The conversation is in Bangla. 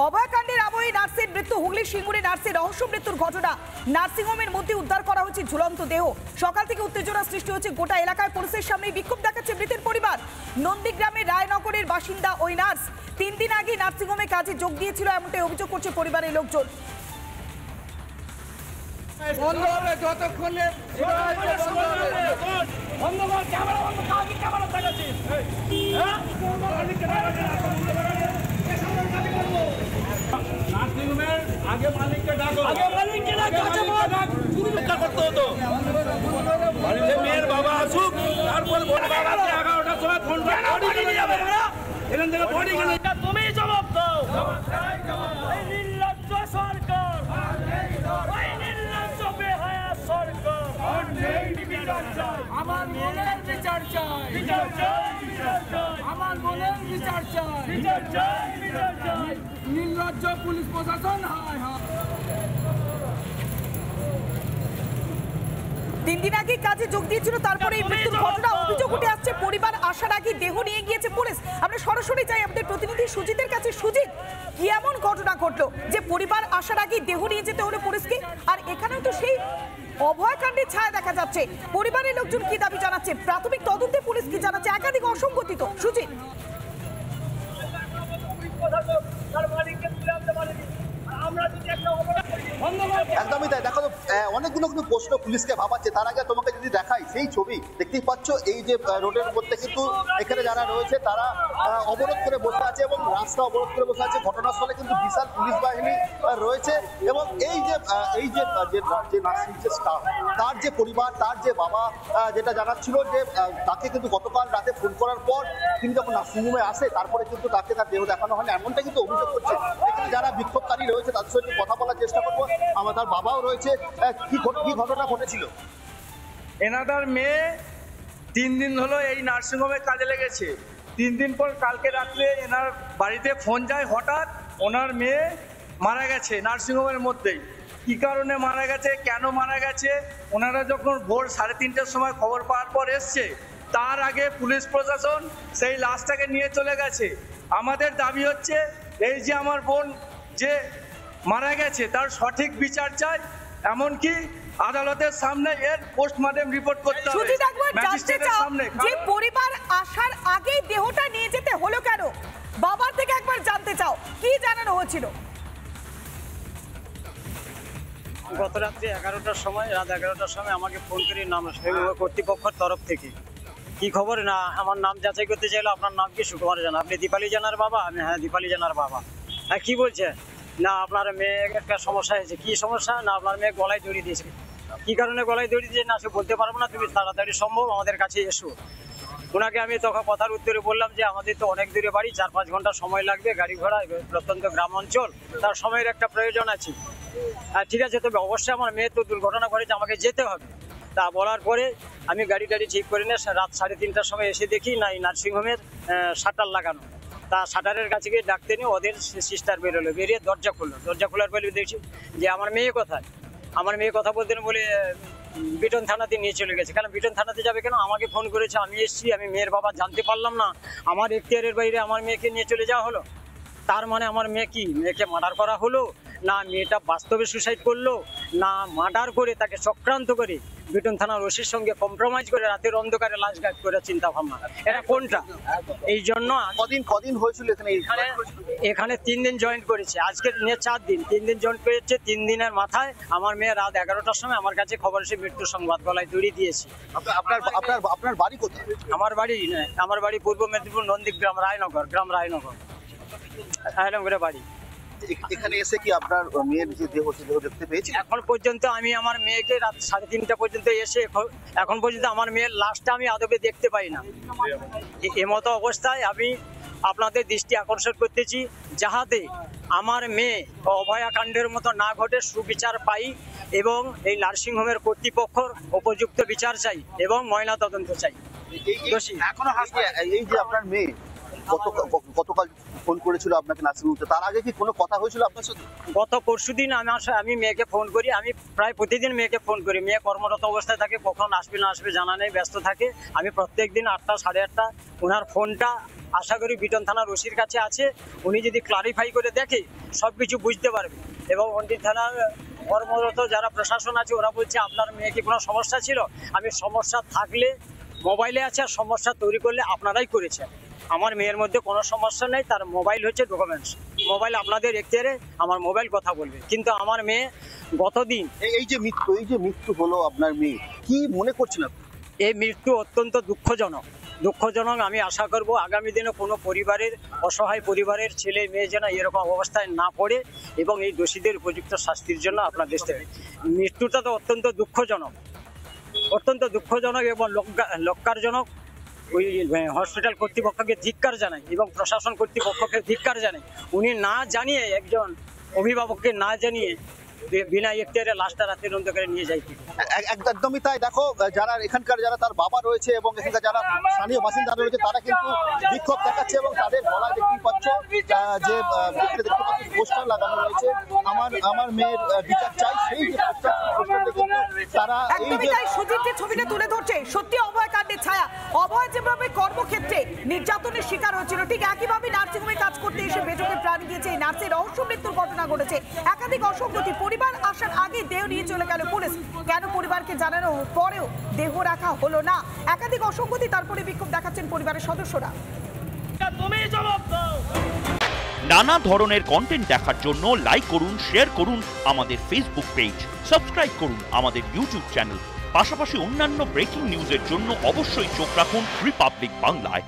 অভয়াকাণ্ডের আবহে নার্সের মৃত্যু, হুগলির সিঙ্গুরে নার্সের রহস্য মৃত্যুর ঘটনা। নার্সিংহোমের মধ্যে উদ্ধার করা হয়েছে ঝুলন্ত দেহ। সকাল থেকে উত্তেজনা সৃষ্টি হচ্ছে গোটা এলাকায়। পুলিশের সামনে বিক্ষোভ দেখাচ্ছে মৃতের পরিবার। নন্দীগ্রামের রায়নগরের বাসিন্দা ওই নার্স 3 দিন আগে নার্সিংহোমে কাজে যোগ দিয়েছিল, এমনটাই অভিযোগ করছে পরিবারের লোকজন। আগে মালিককে ডাকো, করতে হতো। মেয়ের বাবা আসুক, তারপর বাবাকে 11টার সময় ফোন করে যাবে। এখান থেকে বডি গেলে তুমি জবাব দাও। নির্লজ্জ সরকার, নির্লজ্জ বেহায়া সরকার। আমার মনের বিচার চাই, বিচার চাই, বিচার চাই, আমার মনের বিচার চাই, বিচার চাই, বিচার চাই। নির্লজ্জ পুলিশ প্রশাসন। হায় হায়। 3 দিন আগে কাজে যোগ দিয়েছিল, তারপরে এই মৃত্যুর ঘটনা। অভিযোগ উঠে আসছে পরিবার আসার আগে দেহ নিয়ে গিয়েছে পুলিশ। আমরা সরাসরি যাই আমাদের প্রতিনিধি সুজিতের কাছে। সুজিত, কি এমন ঘটনা ঘটলো যে পরিবার আসার আগে দেহ নিয়ে যেতে হলো পুলিশকে? আর এখানেও তো সেই অভয়াকাণ্ডের ছায়া দেখা যাচ্ছে। পরিবারের লোকজন কি দাবি জানাচ্ছে? প্রাথমিক তদন্তে পুলিশ কি জানাচ্ছে? একাধিক অসঙ্গতি তো। সুজিত, একদমই তাই। দেখো, অনেকগুলো কিন্তু প্রশ্ন পুলিশকে ভাবাচ্ছে। তার আগে তোমাকে যদি দেখাই সেই ছবি, দেখতেই পাচ্ছ এই যে রোডের মধ্যে কিন্তু এখানে যারা রয়েছে তারা অবরোধ করে বসে আছে এবং রাস্তা অবরোধ করে বসে আছে। ঘটনাস্থলে কিন্তু বিশাল পুলিশ বাহিনী রয়েছে এবং এই যে নার্সিং যে স্টাফ, তার যে পরিবার, তার যে বাবা যেটা জানাচ্ছিল যে তাকে কিন্তু গতকাল রাতে ফোন করার পর তিনি যখন নার্সিংহোমে আসে তারপরে কিন্তু তাকে তার দেহ দেখানো হয়নি, এমনটা কিন্তু অভিযোগ করছে। এখানে যারা বিক্ষোভকারী রয়েছে তাদের সঙ্গে কথা বলার চেষ্টা করবো। আমার তার বাবাও রয়েছে। কি ঘটনা ঘটেছিল? এনাদার মেয়ে 3 দিন হলো এই নার্সিংহোমে কাজে লেগেছে। 3 দিন পর কালকে রাত্রে এনার বাড়িতে ফোন যায়, হঠাৎ ওনার মেয়ে মারা গেছে নার্সিংহোমের মধ্যেই। কি কারণে মারা গেছে, কেন মারা গেছে, ওনারা যখন ভোর 3:30টার সময় খবর পাওয়ার পর এসছে, তার আগে পুলিশ প্রশাসন সেই লাশটাকে নিয়ে চলে গেছে। আমাদের দাবি হচ্ছে এই যে আমার বোন যে মারা গেছে তার সঠিক বিচার চাই, এমনকি আদালতের সামনে এর পোস্টমর্টেম রিপোর্ট করতে হবে ম্যাজিস্ট্রেটের সামনে। যে পরিবার আসার আগেই দেহটা নিয়ে যেতে হলো কেন? বাবার থেকে একবার জানতে চাও, কি জানানো হয়েছিল? গত রাত্রে 11টার সময়, রাত 11টার সময় আমাকে ফোন করে কর্তৃপক্ষের তরফ থেকে কি খবর, না আমার নাম যাচাই করতে চাইলো। আপনার নাম কি? সুকুমার জানা। আপনি দীপালি জানার বাবা? আমি হ্যাঁ দীপালি জানার বাবা। হ্যাঁ, কি বলছে? না আপনার মেয়ে একটা সমস্যা হয়েছে। কি সমস্যা? না আপনার মেয়ে গলায় দড়ি দিয়েছে। কি কারণে গলায় দড়ি দিয়েছে না সে বলতে পারবো না, তুমি তাড়াতাড়ি সম্ভব আমাদের কাছে এসো। ওনাকে আমি তখন কথার উত্তরে বললাম যে আমাদের তো অনেক দূরে বাড়ি, 4-5 ঘন্টা সময় লাগবে গাড়ি ঘোড়া, প্রত্যন্ত গ্রাম অঞ্চল, তার সময়ের একটা প্রয়োজন আছে। ঠিক আছে, তবে অবশ্যই আমার মেয়ে তো দুর্ঘটনা করেছে, আমাকে যেতে হবে। তা বলার পরে আমি গাড়ি ঠিক করে নিয়ে রাত 3:30টার সময় এসে দেখি না এই নার্সিংহোমের শাটার লাগানো। তা শাটারের কাছে গিয়ে ডাকতে নিয়ে ওদের সিস্টার বেরোলো, বেরিয়ে দরজা খোলার পরে দেখছি যে আমার মেয়ে কোথায়। আমার মেয়ে কথা বলতেন বলে বিটন থানাতে নিয়ে চলে গেছে। কেন বিটন থানাতে যাবে কেন? আমাকে ফোন করেছে, আমি এসেছি, আমি মেয়ের বাবা, জানতে পারলাম না, আমার এখতিয়ারের বাইরে আমার মেয়েকে নিয়ে চলে যাওয়া হলো। তার মানে আমার মেয়ে কি, মেয়েকে মার্ডার করা হলো, না মেয়েটা বাস্তবে সুসাইড করলো, না মার্ডার করে তাকে চক্রান্ত করে বিটন থানার ওসির সঙ্গে কম্প্রোমাইজ করে রাতের অন্ধকারে লাশ গায়েব করে চিন্তা ভাবনা, এটা কোনটা? এই জন্য কদিন হয়েছিল এখানে 3 দিন জয়েন্ট করেছে, আজকে নিয়ে 4 দিন, 3 দিন জয়েন্ট করেছে। 3 দিনের মাথায় আমার মেয়ে রাত 11টার সময় আমার কাছে খবর এসে মৃত্যু সংবাদ গলায় দড়ি দিয়েছে। আপনার বাড়ি কোথায়? আমার বাড়ি পূর্ব মেদিনীপুর, নন্দীগ্রাম, গ্রাম রায়নগর বাড়ি। এখানে এসে কি আপনার মেয়ের যে দেহ দেখতে পেয়েছেন? এখন পর্যন্ত আমি আমার মেয়েকে রাত 3:30টা পর্যন্ত এসে এখন পর্যন্ত আমার মেয়ের লাশটা আমি আদবে দেখতে পাই না। এমতো অবস্থায় আমি আপনাদের দৃষ্টি আকর্ষণ করতেছি যাহাতে আমার মেয়ে অভয়াকাণ্ডের মতো না ঘটে, সুবিচার পাই এবং এই নার্সিংহোমের কর্তৃপক্ষের উপযুক্ত বিচার চাই এবং ময়না তদন্ত চাই। এখনো এই যে আপনার মেয়ে গতকাল ফোন করেছিল আপনাকে নার্সিংহোমে, তার আগে কি কোনো কথা হয়েছিল আপনার সাথে? গত পরশুদিন আমি মেয়েকে ফোন করি, আমি প্রায় প্রতিদিন মেয়েকে ফোন করি। মেয়ে কর্মরত অবস্থায় থাকে, কখন আসবে না আসবে জানা নেই, ব্যস্ত থাকে। আমি প্রত্যেক দিন 8টা সাড়ে 8টা ওনার ফোনটা আশা করি বিটন থানার ওসির কাছে আছে, উনি যদি ক্লারিফাই করে দেখে সব কিছু বুঝতে পারবে। এবং অন্ডি থানার কর্মরত যারা প্রশাসন আছে ওরা বলছে আপনার মেয়ে কি কোনো সমস্যা ছিল? আমি সমস্যা থাকলে মোবাইলে আছে, আর সমস্যা তৈরি করলে আপনারাই করেছেন। আমার মেয়ের মধ্যে কোনো সমস্যা নেই, তার মোবাইল হচ্ছে ডকুমেন্টস। মোবাইল আপনাদের এখতিয়ারে, আমার মোবাইল কথা বলবে। কিন্তু আমার মেয়ে গতদিন এই যে মৃত্যু হলো আপনার মেয়ে, কি মনে করছেন আপনি? এই মৃত্যু অত্যন্ত দুঃখজনক। আমি আশা করব আগামী দিনে কোনো পরিবারের, অসহায় পরিবারের ছেলে মেয়ে যেন এরকম অবস্থায় না পড়ে এবং এই দোষীদের উপযুক্ত শাস্তির জন্য আপনার দেশ থেকে। মৃত্যুটা তো অত্যন্ত দুঃখজনক এবং লক্কারজনক। ওই হসপিটাল কর্তৃপক্ষকে ধিক্কার জানাই এবং প্রশাসন কর্তৃপক্ষকে ধিক্কার জানাই। উনি না জানিয়ে, একজন অভিভাবককে না জানিয়ে বিনা এখতিয়ারে লাশটা রাতের অন্ধকারে নিয়ে যায়। একদমই তাই। দেখো, যারা এখানকার যারা তার বাবা রয়েছে এবং এখানকার যারা স্থানীয় বাসিন্দা রয়েছে তারা কিন্তু বিক্ষোভ দেখাচ্ছে এবং তাদের গলায় দেখতেই পাচ্ছ যে পোস্টার লাগানো রয়েছে, আমার মেয়ের বিচার চাই। সেই যে পোস্টার কিন্তু তারা এই একদমই তাই। সুজিত যে ছবিটা তুলে ধরছে সত্যি অভয় কাণ্ডের ছায়া। অভয় যেভাবে কর্মক্ষেত্রে নির্যাতনের শিকার হয়েছিল, ঠিক একইভাবে নার্সিংহোমে কাজ করতে এসে বেজকে প্রাণ দিয়েছে এই নার্সের রহস্য মৃত্যুর ঘটনা ঘটেছে। একাধিক অসঙ্গতি, পরিবার আসার আগে দেহ নিয়ে চলে গেল পুলিশ, কেন পরিবারকে জানানো পরেও দেহ রাখা হলো না? একাধিক অসঙ্গতি, তারপরে বিক্ষোভ দেখাচ্ছেন পরিবারের সদস্যরা। নানা ধরনের কন্টেন্ট দেখার জন্য লাইক করুন, শেয়ার করুন আমাদের ফেসবুক পেজ, সাবস্ক্রাইব করুন আমাদের ইউটিউব চ্যানেল। পাশাপাশি অন্যান্য ব্রেকিং নিউজের জন্য অবশ্যই চোখ রাখুন রিপাবলিক বাংলায়।